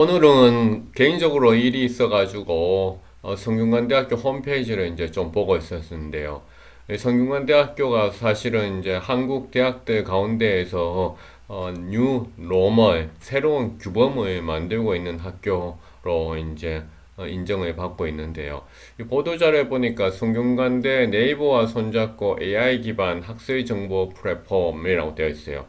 오늘은 개인적으로 일이 있어가지고 성균관대학교 홈페이지를 이제 좀 보고 있었는데요. 성균관대학교가 사실은 이제 한국 대학들 가운데에서 뉴 로멀 새로운 규범을 만들고 있는 학교로 이제 인정을 받고 있는데요. 이 보도자료에 보니까 성균관대 네이버와 손잡고 AI 기반 학술 정보 플랫폼이라고 되어 있어요.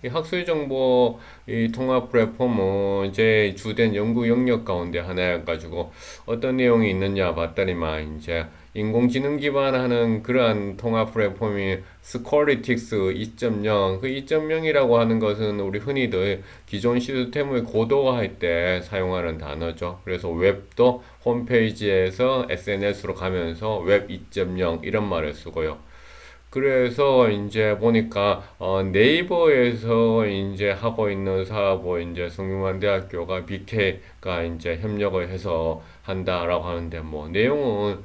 이 학술 정보 이 통합 플랫폼은 제 주된 연구 영역 가운데 하나여가지고 어떤 내용이 있느냐 봤더니만 이제 인공지능 기반하는 그러한 통합 플랫폼이 스콜리틱스 2.0 그 2.0이라고 하는 것은 우리 흔히들 기존 시스템을 고도화할 때 사용하는 단어죠. 그래서 웹도 홈페이지에서 SNS로 가면서 웹 2.0 이런 말을 쓰고요. 그래서 이제 보니까 네이버에서 이제 하고 있는 사업을 이제 성균관대학교가 BK가 이제 협력을 해서 한다라고 하는데 뭐 내용은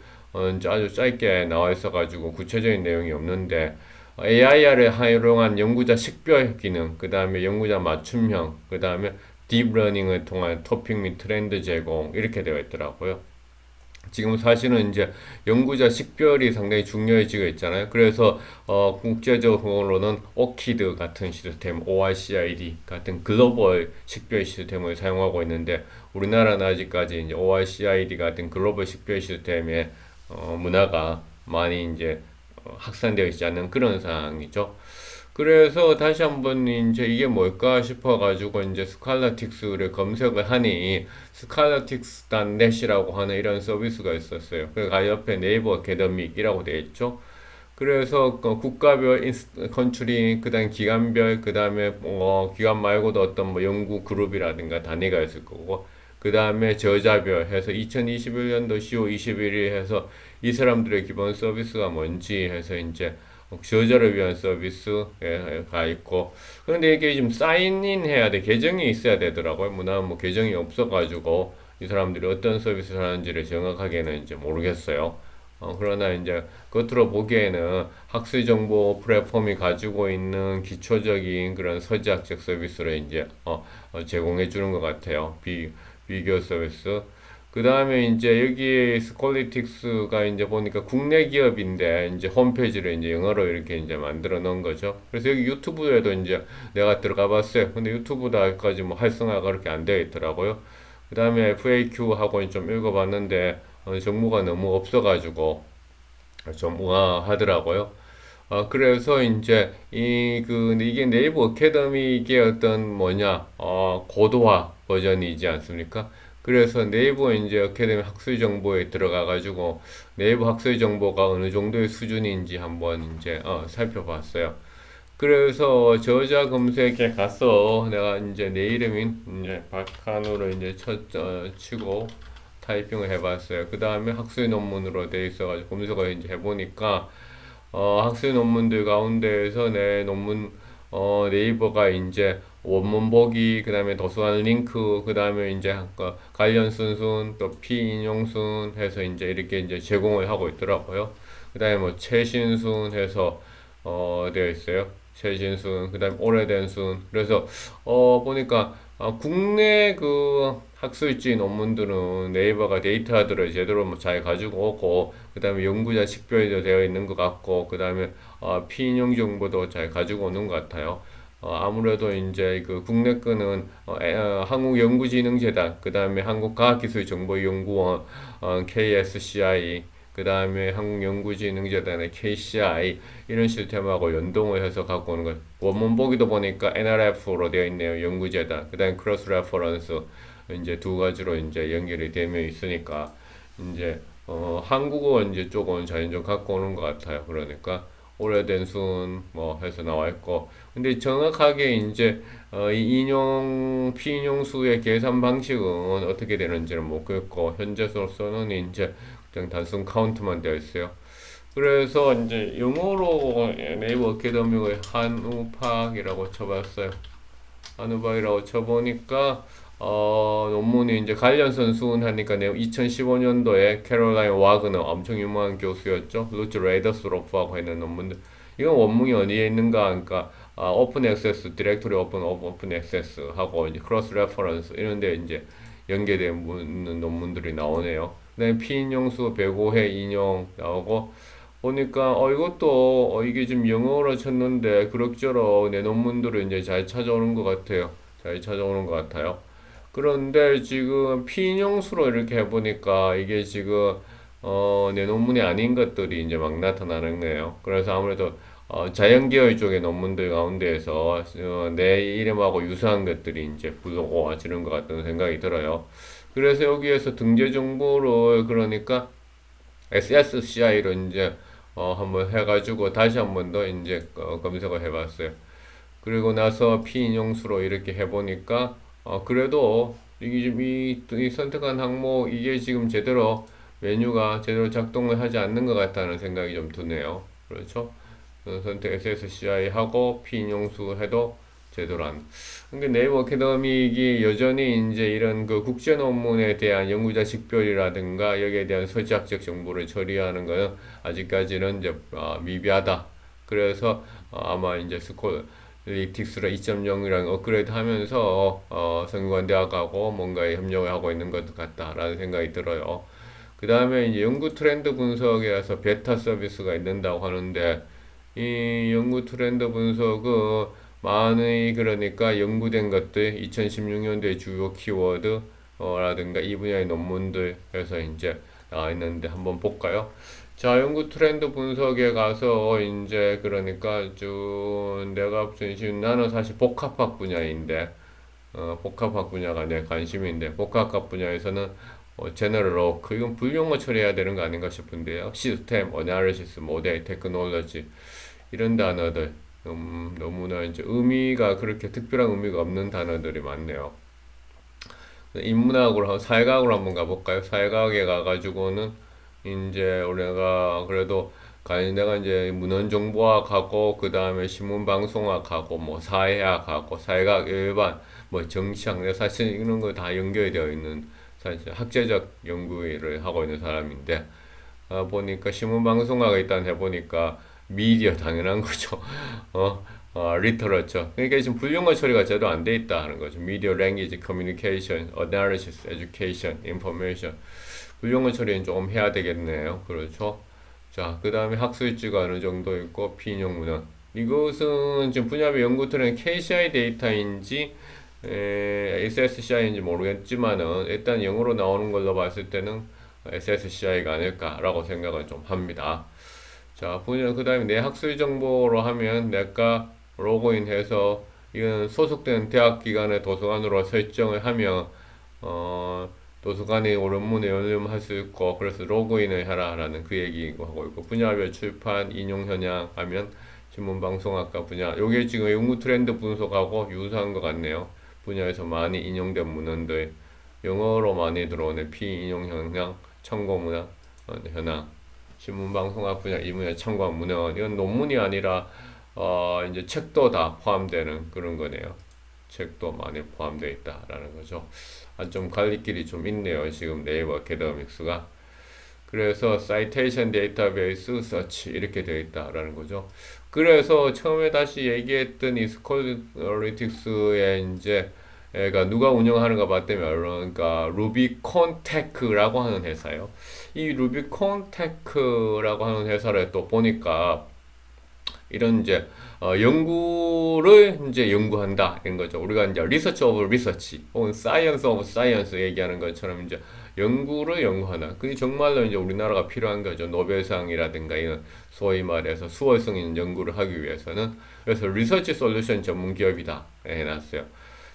이제 아주 짧게 나와 있어가지고 구체적인 내용이 없는데 AI를 활용한 연구자 식별 기능, 그 다음에 연구자 맞춤형, 그 다음에 딥러닝을 통한 토픽 및 트렌드 제공 이렇게 되어 있더라고요. 지금 사실은 이제 연구자 식별이 상당히 중요해지고 있잖아요. 그래서 국제적으로는 오키드 같은 시스템, ORCID 같은 글로벌 식별 시스템을 사용하고 있는데 우리나라는 아직까지 이제 ORCID 같은 글로벌 식별 시스템의 문화가 많이 이제 확산되어 있지 않는 그런 상황이죠. 그래서 다시 한번 이제 이게 뭘까 싶어가지고 이제 스칼라틱스를 검색을 하니 스칼라틱스.net이라고 하는 이런 서비스가 있었어요. 그 옆에 네이버 어카데믹이라고 되어 있죠. 그래서 국가별 컨트리 그다음 기관별 그다음에 기관 말고도 어떤 뭐 연구 그룹이라든가 단위가 있을 거고 그다음에 저자별 해서 2021년도 10월 21일 해서 이 사람들의 기본 서비스가 뭔지 해서 이제 저자를 위한 서비스가 있고 그런데 이게 지금 사인인 해야 돼 계정이 있어야 되더라고요. 문화는 뭐 계정이 없어가지고 이 사람들이 어떤 서비스를 하는지를 정확하게는 이제 모르겠어요. 그러나 이제 겉으로 보기에는 학술 정보 플랫폼이 가지고 있는 기초적인 그런 서지학적 서비스를 이제 제공해 주는 것 같아요. 비교 서비스. 그 다음에 이제 여기 스콜리틱스가 이제 보니까 국내 기업인데 이제 홈페이지를 이제 영어로 이렇게 이제 만들어 놓은 거죠. 그래서 여기 유튜브에도 이제 내가 들어가 봤어요. 근데 유튜브도 아직까지 뭐 활성화가 그렇게 안 되어 있더라고요. 그 다음에 FAQ하고 좀 읽어봤는데 정보가 너무 없어가지고 좀 우아하더라고요. 그래서 이제 이게 네이버 어카데미 이게 어떤 뭐냐 고도화 버전이지 않습니까? 그래서 네이버 이제 어카데미 학술 정보에 들어가 가지고 네이버 학술 정보가 어느 정도의 수준인지 한번 이제 살펴봤어요. 그래서 저자 검색에 가서 내가 이제 내 이름인 이제 박한우로 이제 치고 타이핑을 해봤어요. 그 다음에 학술 논문으로 돼 있어가지고 검색을 이제 해보니까 학술 논문들 가운데에서 내 논문 네이버가 이제 원문 보기, 그 다음에 도서관 링크, 그 다음에 이제 관련 순순, 또 피인용 순 해서 이제 이렇게 이제 제공을 하고 있더라고요. 그 다음에 뭐 최신 순 해서 되어 있어요. 최신 순, 그 다음에 오래된 순. 그래서 보니까 국내 그 학술지 논문들은 네이버가 데이터들을 제대로 뭐잘 가지고 오고 그 다음에 연구자 식별도 되어 있는 것 같고 그 다음에 피인용 정보도 잘 가지고 오는 것 같아요. 아무래도 이제 그 국내 거는 한국연구진흥재단, 그 다음에 한국과학기술정보연구원, KSCI, 그 다음에 한국연구진흥재단의 KCI 이런 시스템하고 연동을 해서 갖고 오는 것. 원문 보기도 보니까 NRF로 되어 있네요. 연구재단. 그 다음에 크로스 레퍼런스 이제 두 가지로 이제 연결이 되며 있으니까 이제 한국어 이제 쪽은 자연적 갖고 오는 것 같아요. 그러니까 오래된 순 뭐 해서 나와 있고 근데 정확하게 이제 이 인용 피인용 수의 계산 방식은 어떻게 되는지는 모르겠고 현재로서는 이제 그냥 단순 카운트만 되어 있어요. 그래서 이제 영어로 네이버 어카데믹을 한우팍이라고 쳐봤어요. 한우박이라고 쳐보니까 논문이 이제 관련선 수운하니까 2015년도에 캐롤라인 와그너 엄청 유명한 교수였죠. 루츠 레이더스로프하고 했는 논문들. 이건 원문이 어디에 있는가 하니까 오픈 액세스, 디렉토리 오픈 액세스 하고 이제 크로스 레퍼런스 이런 데 이제 연계된 논문들이 나오네요. 그다음에 피인용수 105회 인용 나오고 보니까 이것도 이게 지금 영어로 쳤는데 그럭저럭 내 논문들을 이제 잘 찾아오는 것 같아요. 잘 찾아오는 것 같아요. 그런데 지금 피인용수로 이렇게 해보니까 이게 지금 내 논문이 아닌 것들이 이제 막 나타나는 거예요. 그래서 아무래도 자연계열 쪽의 논문들 가운데에서 내 이름하고 유사한 것들이 이제 불러와지는 것 같다는 생각이 들어요. 그래서 여기에서 등재 정보를 그러니까 SSCI로 이제 한번 해가지고 다시 한번 더 이제 검색을 해봤어요. 그리고 나서 피인용수로 이렇게 해보니까 그래도 이게 지금 이 선택한 항목 이게 지금 제대로 메뉴가 제대로 작동을 하지 않는 것 같다는 생각이 좀 드네요. 그렇죠? 선택 SSCI 하고 피인용수 해도 제대로 안. 근데 네이버 어카데믹이 여전히 이제 이런 그 국제 논문에 대한 연구자 식별이라든가 여기에 대한 서지학적 정보를 처리하는 거는 아직까지는 이제 미비하다. 그래서 아마 이제 스콜리틱스를 2.0이랑 업그레이드 하면서 성균관대학하고 뭔가에 협력을 하고 있는 것 같다라는 생각이 들어요. 그 다음에 이제 연구 트렌드 분석이라서 베타 서비스가 있는다고 하는데 이 연구 트렌드 분석은 많이 그러니까 연구된 것들 2016년도의 주요 키워드 라든가 이 분야의 논문들 해서 이제 나와 있는데 한번 볼까요? 자, 연구 트렌드 분석에 가서 이제 그러니까 쭉 내가 지금 나는 사실 복합학 분야인데 복합학 분야가 내 관심인데 복합학 분야에서는 제너럴 워크 이건 불용어 처리해야 되는 거 아닌가 싶은데요. 시스템, 어나리시스, 모델, 테크놀로지 이런 단어들 너무나 이제 의미가 그렇게 특별한 의미가 없는 단어들이 많네요. 인문학으로 사회과학으로 한번 가볼까요? 사회과학에 가가지고는 이제 우리가 그래도 내가 이제 문헌정보학하고 그 다음에 신문방송학하고 뭐 사회학하고 사회과학 일반 뭐 정치학 내가 사실 이런 거 다 연결이 되어 있는 사실 학제적 연구를 하고 있는 사람인데 보니까 신문방송학을 일단 해보니까 미디어 당연한 거죠. 리터러처. 그러니까 지금 불용어 처리가 제대로 안 돼 있다 하는 거죠. 미디어, 랭귀지, 커뮤니케이션, 어나리시스, 에듀케이션, 인포메이션. 불용어 처리는 조금 해야 되겠네요. 그렇죠. 자, 그 다음에 학술지가 어느 정도 있고, 피인용 문헌. 이것은 지금 분야별 연구들은 KCI 데이터인지, SSCI인지 모르겠지만은, 일단 영어로 나오는 걸로 봤을 때는 SSCI가 아닐까라고 생각을 좀 합니다. 자, 그 다음에 내 학술 정보로 하면 내가 로그인해서 이건 소속된 대학 기관의 도서관으로 설정을 하면 도서관에 원문에 연결할 수 있고 그래서 로그인을 하라라는 그 얘기고 하고 있고 분야별 출판 인용 현황 하면 신문방송학과 분야 요게 지금 연구 트렌드 분석하고 유사한 것 같네요. 분야에서 많이 인용된 문헌들 영어로 많이 들어오는 피인용 현황 참고 문항 현황 신문방송학 분야 이 분야 참고한 문헌 이건 논문이 아니라 이제 책도 다 포함되는 그런 거네요. 책도 많이 포함되어 있다라는 거죠. 좀 관리길이 좀 있네요. 지금 네이버 어카데믹스가. 그래서 사이테이션 데이터베이스 서치 이렇게 되어 있다라는 거죠. 그래서 처음에 다시 얘기했던 이 스콜리틱스의 이제 애가 누가 운영하는가 봤더니 그러니까 루비콘테크라고 하는 회사예요. 이 루비콘테크라고 하는 회사를 또 보니까 이런 이제 연구를 이제 연구한다 이런 거죠. 우리가 이제 리서치 오브 리서치 혹은 사이언스 오브 사이언스 얘기하는 것처럼 이제 연구를 연구하나. 그게 정말로 이제 우리나라가 필요한 거죠. 노벨상이라든가 이런 소위 말해서 수월성 있는 연구를 하기 위해서는. 그래서 리서치 솔루션 전문 기업이다 해놨어요.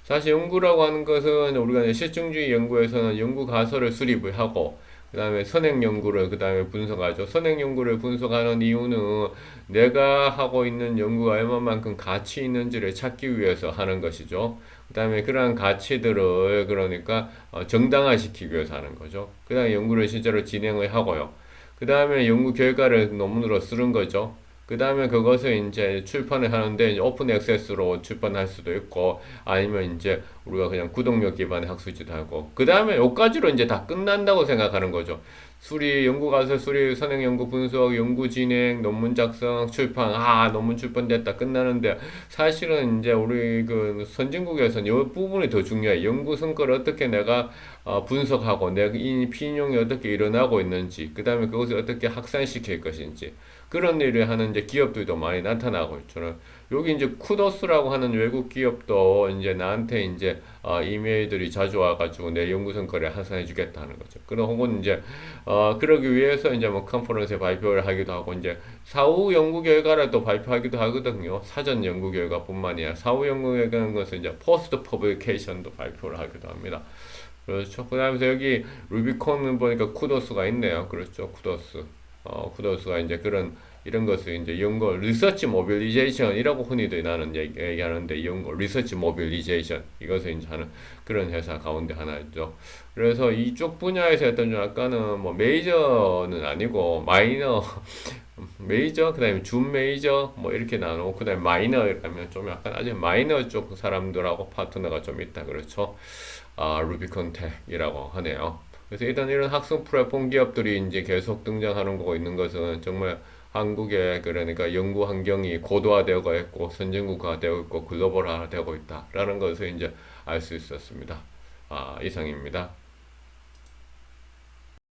사실 연구라고 하는 것은 우리가 이제 실증주의 연구에서는 연구 가설을 수립을 하고 그 다음에 선행 연구를 그 다음에 분석하죠. 선행 연구를 분석하는 이유는 내가 하고 있는 연구가 얼마만큼 가치 있는지를 찾기 위해서 하는 것이죠. 그 다음에 그러한 가치들을 그러니까 정당화시키기 위해서 하는 거죠. 그 다음에 연구를 실제로 진행을 하고요. 그 다음에 연구 결과를 논문으로 쓰는 거죠. 그 다음에 그것을 이제 출판을 하는데 이제 오픈 액세스로 출판할 수도 있고 아니면 이제 우리가 그냥 구독료 기반의 학술지도 하고 그 다음에 여기까지로 이제 다 끝난다고 생각하는 거죠. 수리, 연구 가설, 수리, 선행 연구 분석, 연구 진행, 논문 작성, 출판. 논문 출판됐다. 끝나는데 사실은 이제 우리 그 선진국에서는 이 부분이 더 중요해. 연구 성과를 어떻게 내가 분석하고 내 피인용이 어떻게 일어나고 있는지, 그 다음에 그것을 어떻게 확산시킬 것인지 그런 일을 하는 이제 기업들도 많이 나타나고 있죠. 여기 이제 쿠도스라고 하는 외국 기업도 이제 나한테 이제 이메일들이 자주 와가지고 내 연구 성과를 하산해 주겠다는 거죠. 그런 혹은 이제 그러기 위해서 이제 뭐 컨퍼런스에 발표를 하기도 하고 이제 사후 연구 결과를 또 발표하기도 하거든요. 사전 연구 결과뿐만이 아니라 사후 연구 결과는 것은 이제 포스트 퍼블리케이션도 발표를 하기도 합니다. 그렇죠. 그다음에 여기 루비콘은 보니까 쿠도스가 있네요. 그렇죠. 쿠도스. 쿠도스가 이제 이런 것을 이제 연구, 리서치 모빌리제이션이라고 흔히들 나는 얘기하는데, 연구, 리서치 모빌리제이션. 이것을 이제 하는 그런 회사 가운데 하나죠. 그래서 이쪽 분야에서 어떤 좀 약간은 뭐 메이저는 아니고, 마이너, 메이저, 그 다음에 준 메이저, 뭐 이렇게 나누고, 그 다음에 마이너라면 좀 약간 아주 마이너 쪽 사람들하고 파트너가 좀 있다. 그렇죠. 루비콘텍이라고 하네요. 그래서 일단 이런 학습 플랫폼 기업들이 이제 계속 등장하는 거고 있는 것은 정말 한국의 그러니까 연구 환경이 고도화되고 있고 선진국화되고 있고 글로벌화되고 있다라는 것을 이제 알 수 있었습니다. 이상입니다.